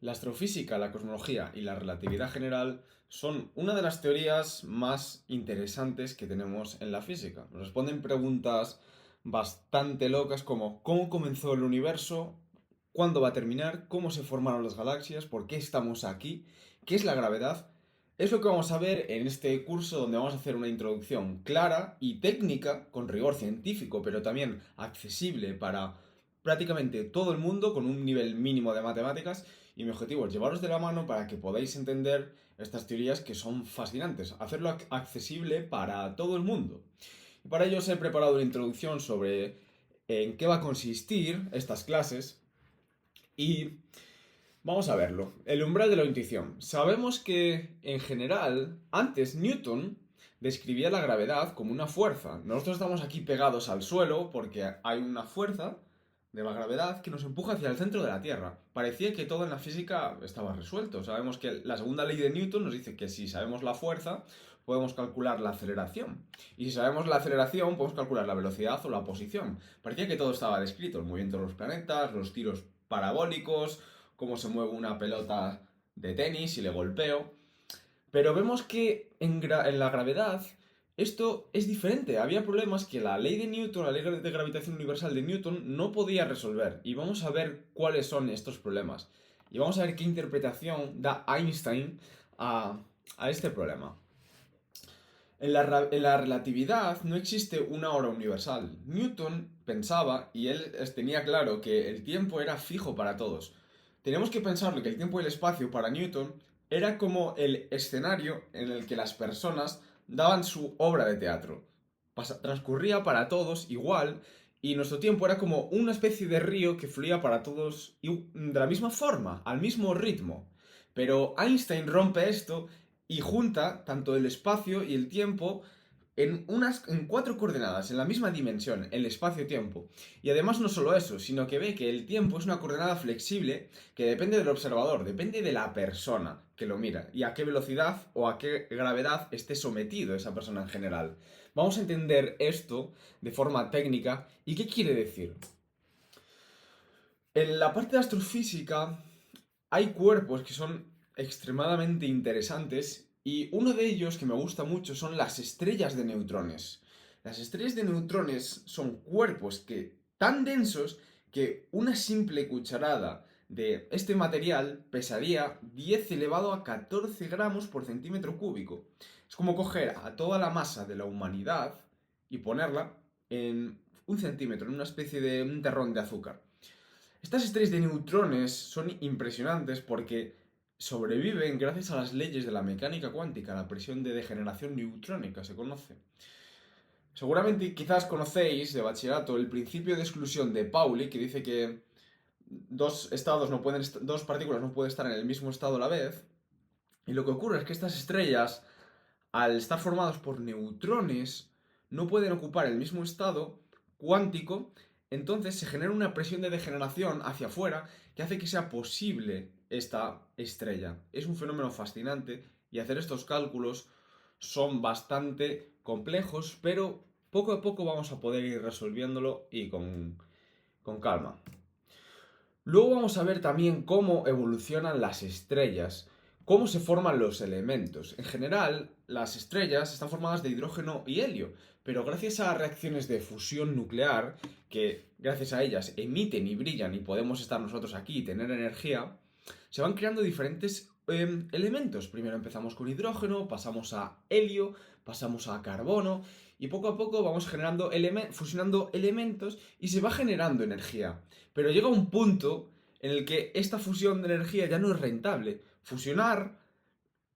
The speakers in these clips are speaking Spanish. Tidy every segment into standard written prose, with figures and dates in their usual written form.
La astrofísica, la cosmología y la relatividad general son una de las teorías más interesantes que tenemos en la física. Nos responden preguntas bastante locas como ¿cómo comenzó el universo? ¿Cuándo va a terminar? ¿Cómo se formaron las galaxias? ¿Por qué estamos aquí? ¿Qué es la gravedad? Es lo que vamos a ver en este curso donde vamos a hacer una introducción clara y técnica, con rigor científico, pero también accesible para prácticamente todo el mundo con un nivel mínimo de matemáticas y mi objetivo es llevaros de la mano para que podáis entender estas teorías que son fascinantes, hacerlo accesible para todo el mundo. Y para ello os he preparado una introducción sobre en qué va a consistir estas clases y vamos a verlo. El umbral de la intuición. Sabemos que en general, antes Newton describía la gravedad como una fuerza. Nosotros estamos aquí pegados al suelo porque hay una fuerza de la gravedad que nos empuja hacia el centro de la Tierra. Parecía que todo en la física estaba resuelto. Sabemos que la segunda ley de Newton nos dice que si sabemos la fuerza, podemos calcular la aceleración. Y si sabemos la aceleración, podemos calcular la velocidad o la posición. Parecía que todo estaba descrito, el movimiento de los planetas, los tiros parabólicos, cómo se mueve una pelota de tenis y le golpeo. Pero vemos que en la gravedad esto es diferente. Había problemas que la ley de Newton, la ley de gravitación universal de Newton, no podía resolver. Y vamos a ver cuáles son estos problemas. Y vamos a ver qué interpretación da Einstein a este problema. En la relatividad no existe una hora universal. Newton pensaba, y él tenía claro, que el tiempo era fijo para todos. Tenemos que pensarlo que el tiempo y el espacio para Newton era como el escenario en el que las personas daban su obra de teatro. Transcurría para todos igual y nuestro tiempo era como una especie de río que fluía para todos de la misma forma, al mismo ritmo. Pero Einstein rompe esto y junta tanto el espacio y el tiempo en cuatro coordenadas, en la misma dimensión, el espacio-tiempo. Y además no solo eso, sino que ve que el tiempo es una coordenada flexible que depende del observador, depende de la persona que lo mira y a qué velocidad o a qué gravedad esté sometido esa persona en general. Vamos a entender esto de forma técnica y qué quiere decir. En la parte de astrofísica hay cuerpos que son extremadamente interesantes y uno de ellos que me gusta mucho son las estrellas de neutrones. Las estrellas de neutrones son cuerpos tan densos que una simple cucharada de este material pesaría 10 elevado a 14 gramos por centímetro cúbico. Es como coger a toda la masa de la humanidad y ponerla en un centímetro, en una especie de un terrón de azúcar. Estas estrellas de neutrones son impresionantes porque sobreviven gracias a las leyes de la mecánica cuántica, la presión de degeneración neutrónica se conoce. Seguramente quizás conocéis de bachillerato el principio de exclusión de Pauli, que dice que dos partículas no pueden estar en el mismo estado a la vez. Y lo que ocurre es que estas estrellas, al estar formadas por neutrones, no pueden ocupar el mismo estado cuántico, entonces se genera una presión de degeneración hacia afuera que hace que sea posible esta estrella. Es un fenómeno fascinante y hacer estos cálculos son bastante complejos, pero poco a poco vamos a poder ir resolviéndolo y con calma. Luego vamos a ver también cómo evolucionan las estrellas, cómo se forman los elementos. En general, las estrellas están formadas de hidrógeno y helio, pero gracias a reacciones de fusión nuclear, que gracias a ellas emiten y brillan y podemos estar nosotros aquí y tener energía, se van creando diferentes elementos. Primero empezamos con hidrógeno, pasamos a helio, pasamos a carbono y poco a poco vamos fusionando elementos y se va generando energía. Pero llega un punto en el que esta fusión de energía ya no es rentable. Fusionar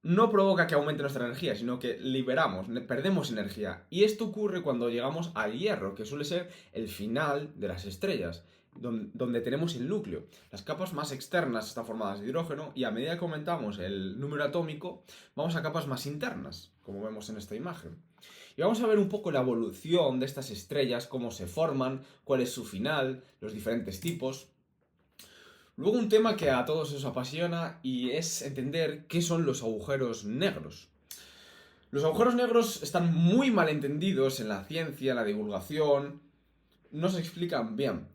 no provoca que aumente nuestra energía, sino que perdemos energía. Y esto ocurre cuando llegamos al hierro, que suele ser el final de las estrellas, donde tenemos el núcleo. Las capas más externas están formadas de hidrógeno y a medida que aumentamos el número atómico, vamos a capas más internas, como vemos en esta imagen. Y vamos a ver un poco la evolución de estas estrellas, cómo se forman, cuál es su final, los diferentes tipos. Luego un tema que a todos os apasiona y es entender qué son los agujeros negros. Los agujeros negros están muy mal entendidos en la ciencia, en la divulgación, no se explican bien.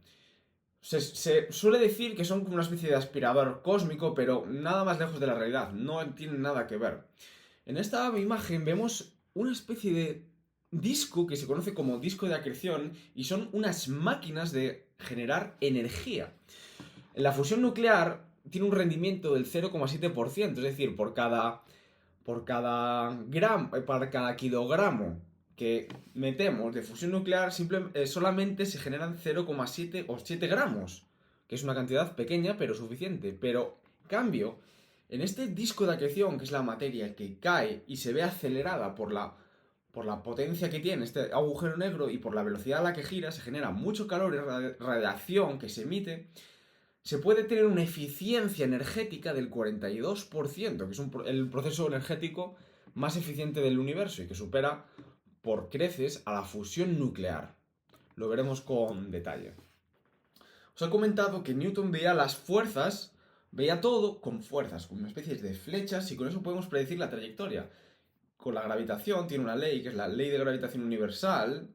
Se suele decir que son como una especie de aspirador cósmico, pero nada más lejos de la realidad, no tienen nada que ver. En esta imagen vemos una especie de disco que se conoce como disco de acreción y son unas máquinas de generar energía. La fusión nuclear tiene un rendimiento del 0,7%, es decir, por cada kilogramo que metemos de fusión nuclear solamente se generan 0,7 o 7 gramos, que es una cantidad pequeña pero suficiente. Pero, cambio, en este disco de acreción, que es la materia que cae y se ve acelerada por la potencia que tiene este agujero negro y por la velocidad a la que gira, se genera mucho calor y radiación que se emite, se puede tener una eficiencia energética del 42%, que es el proceso energético más eficiente del universo y que supera por creces a la fusión nuclear. Lo veremos con detalle. Os he comentado que Newton veía las fuerzas, veía todo con fuerzas, con una especie de flechas y con eso podemos predecir la trayectoria. Con la gravitación tiene una ley, que es la ley de gravitación universal,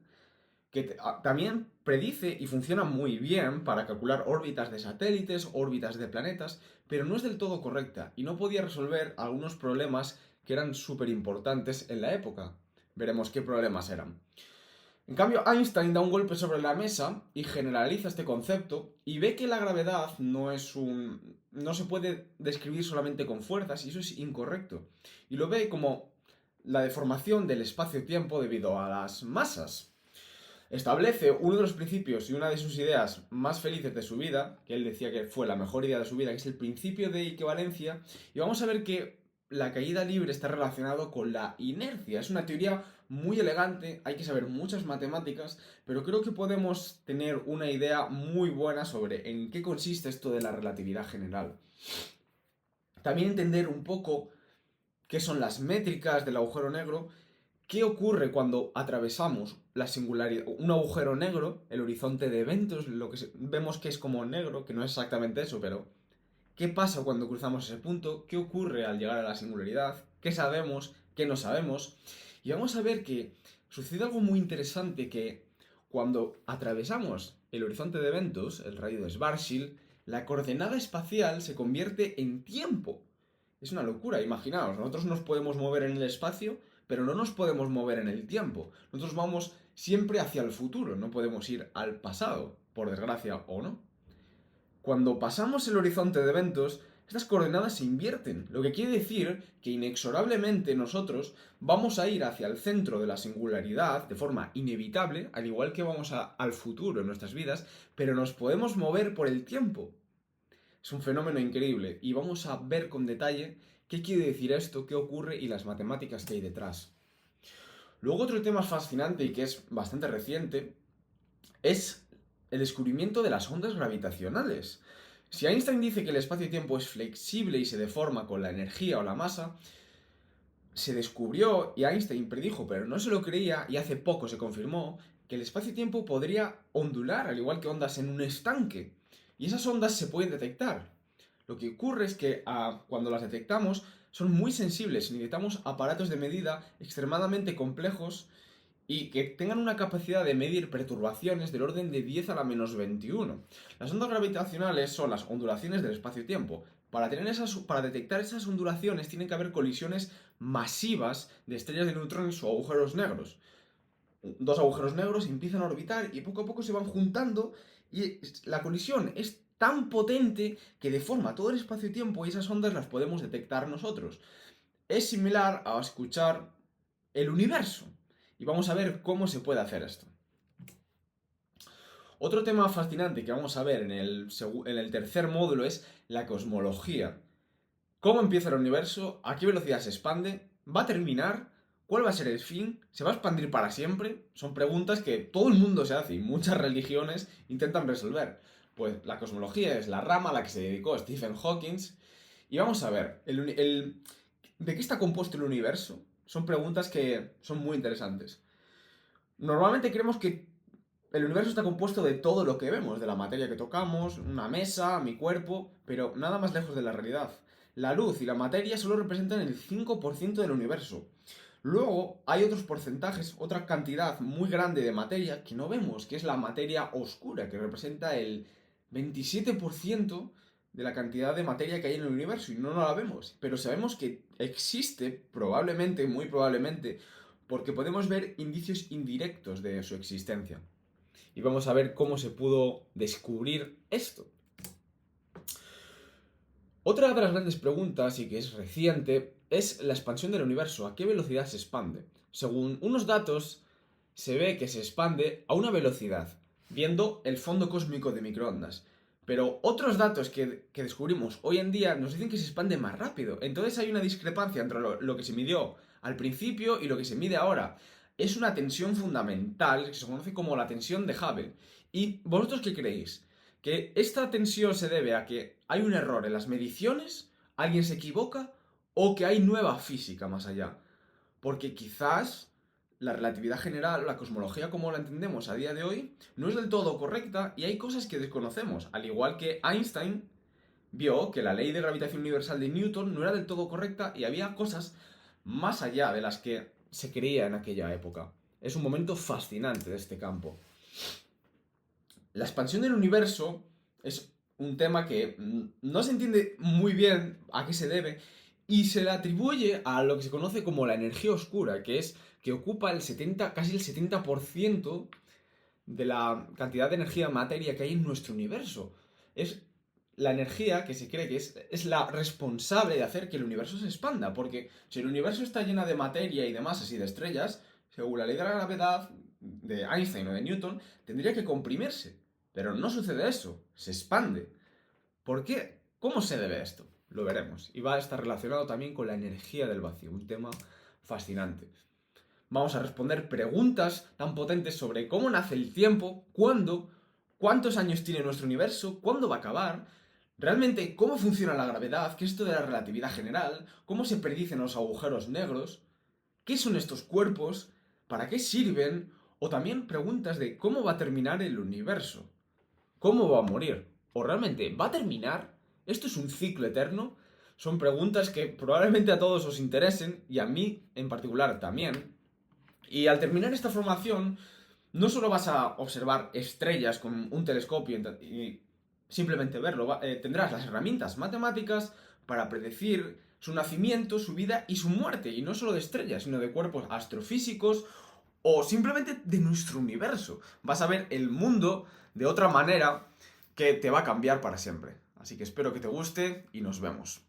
que también predice y funciona muy bien para calcular órbitas de satélites, órbitas de planetas, pero no es del todo correcta y no podía resolver algunos problemas que eran súper importantes en la época. Veremos qué problemas eran. En cambio, Einstein da un golpe sobre la mesa y generaliza este concepto y ve que la gravedad no se puede describir solamente con fuerzas y eso es incorrecto. Y lo ve como la deformación del espacio-tiempo debido a las masas. Establece uno de los principios y una de sus ideas más felices de su vida, que él decía que fue la mejor idea de su vida, que es el principio de equivalencia, y vamos a ver que la caída libre está relacionado con la inercia. Es una teoría muy elegante, hay que saber muchas matemáticas, pero creo que podemos tener una idea muy buena sobre en qué consiste esto de la relatividad general. También entender un poco qué son las métricas del agujero negro. ¿Qué ocurre cuando atravesamos la singularidad, un agujero negro, el horizonte de eventos, lo que vemos que es como negro, que no es exactamente eso, pero ¿qué pasa cuando cruzamos ese punto? ¿Qué ocurre al llegar a la singularidad? ¿Qué sabemos? ¿Qué no sabemos? Y vamos a ver que sucede algo muy interesante que cuando atravesamos el horizonte de eventos, el radio de Schwarzschild, la coordenada espacial se convierte en tiempo. Es una locura, imaginaos, nosotros nos podemos mover en el espacio, pero no nos podemos mover en el tiempo. Nosotros vamos siempre hacia el futuro, no podemos ir al pasado, por desgracia o no. Cuando pasamos el horizonte de eventos, estas coordenadas se invierten, lo que quiere decir que inexorablemente nosotros vamos a ir hacia el centro de la singularidad de forma inevitable, al igual que vamos al futuro en nuestras vidas, pero nos podemos mover por el tiempo. Es un fenómeno increíble y vamos a ver con detalle qué quiere decir esto, qué ocurre y las matemáticas que hay detrás. Luego otro tema fascinante y que es bastante reciente es el descubrimiento de las ondas gravitacionales. Si Einstein dice que el espacio-tiempo es flexible y se deforma con la energía o la masa, se descubrió y Einstein predijo, pero no se lo creía y hace poco se confirmó que el espacio-tiempo podría ondular al igual que ondas en un estanque. Y esas ondas se pueden detectar. Lo que ocurre es que cuando las detectamos son muy sensibles, necesitamos aparatos de medida extremadamente complejos y que tengan una capacidad de medir perturbaciones del orden de 10 a la menos 21. Las ondas gravitacionales son las ondulaciones del espacio-tiempo. Para detectar esas ondulaciones tienen que haber colisiones masivas de estrellas de neutrones o agujeros negros. Dos agujeros negros empiezan a orbitar y poco a poco se van juntando y la colisión es tan potente que deforma todo el espacio-tiempo y esas ondas las podemos detectar nosotros. Es similar a escuchar el universo. Y vamos a ver cómo se puede hacer esto. Otro tema fascinante que vamos a ver en el tercer módulo es la cosmología. ¿Cómo empieza el universo? ¿A qué velocidad se expande? ¿Va a terminar? ¿Cuál va a ser el fin? ¿Se va a expandir para siempre? Son preguntas que todo el mundo se hace y muchas religiones intentan resolver. Pues la cosmología es la rama a la que se dedicó Stephen Hawking. Y vamos a ver, ¿de qué está compuesto el universo? Son preguntas que son muy interesantes. Normalmente creemos que el universo está compuesto de todo lo que vemos, de la materia que tocamos, una mesa, mi cuerpo, pero nada más lejos de la realidad. La luz y la materia solo representan el 5% del universo. Luego hay otros porcentajes, otra cantidad muy grande de materia que no vemos, que es la materia oscura, que representa el 27% de la cantidad de materia que hay en el universo y no la vemos. Pero sabemos que existe, probablemente, muy probablemente, porque podemos ver indicios indirectos de su existencia. Y vamos a ver cómo se pudo descubrir esto. Otra de las grandes preguntas, y que es reciente, es la expansión del universo. ¿A qué velocidad se expande? Según unos datos, se ve que se expande a una velocidad, viendo el fondo cósmico de microondas. Pero otros datos que descubrimos hoy en día nos dicen que se expande más rápido. Entonces hay una discrepancia entre lo que se midió al principio y lo que se mide ahora. Es una tensión fundamental que se conoce como la tensión de Hubble. ¿Y vosotros qué creéis? ¿Que esta tensión se debe a que hay un error en las mediciones, alguien se equivoca o que hay nueva física más allá? Porque quizás la relatividad general, la cosmología como la entendemos a día de hoy, no es del todo correcta y hay cosas que desconocemos. Al igual que Einstein vio que la ley de gravitación universal de Newton no era del todo correcta y había cosas más allá de las que se creía en aquella época. Es un momento fascinante de este campo. La expansión del universo es un tema que no se entiende muy bien a qué se debe y se le atribuye a lo que se conoce como la energía oscura, que es que ocupa casi el 70% de la cantidad de energía materia que hay en nuestro universo. Es la energía que se cree que es la responsable de hacer que el universo se expanda, porque si el universo está lleno de materia y de masas y de estrellas, según la ley de la gravedad de Einstein o de Newton, tendría que comprimirse. Pero no sucede eso, se expande. ¿Por qué? ¿Cómo se debe esto? Lo veremos. Y va a estar relacionado también con la energía del vacío, un tema fascinante. Vamos a responder preguntas tan potentes sobre cómo nace el tiempo, cuándo, cuántos años tiene nuestro universo, cuándo va a acabar, realmente cómo funciona la gravedad, qué es esto de la relatividad general, cómo se predicen los agujeros negros, qué son estos cuerpos, para qué sirven, o también preguntas de cómo va a terminar el universo. ¿Cómo va a morir? ¿O realmente va a terminar? ¿Esto es un ciclo eterno? Son preguntas que probablemente a todos os interesen y a mí en particular también. Y al terminar esta formación, no solo vas a observar estrellas con un telescopio y simplemente verlo, tendrás las herramientas matemáticas para predecir su nacimiento, su vida y su muerte. Y no solo de estrellas, sino de cuerpos astrofísicos o simplemente de nuestro universo. Vas a ver el mundo de otra manera que te va a cambiar para siempre. Así que espero que te guste y nos vemos.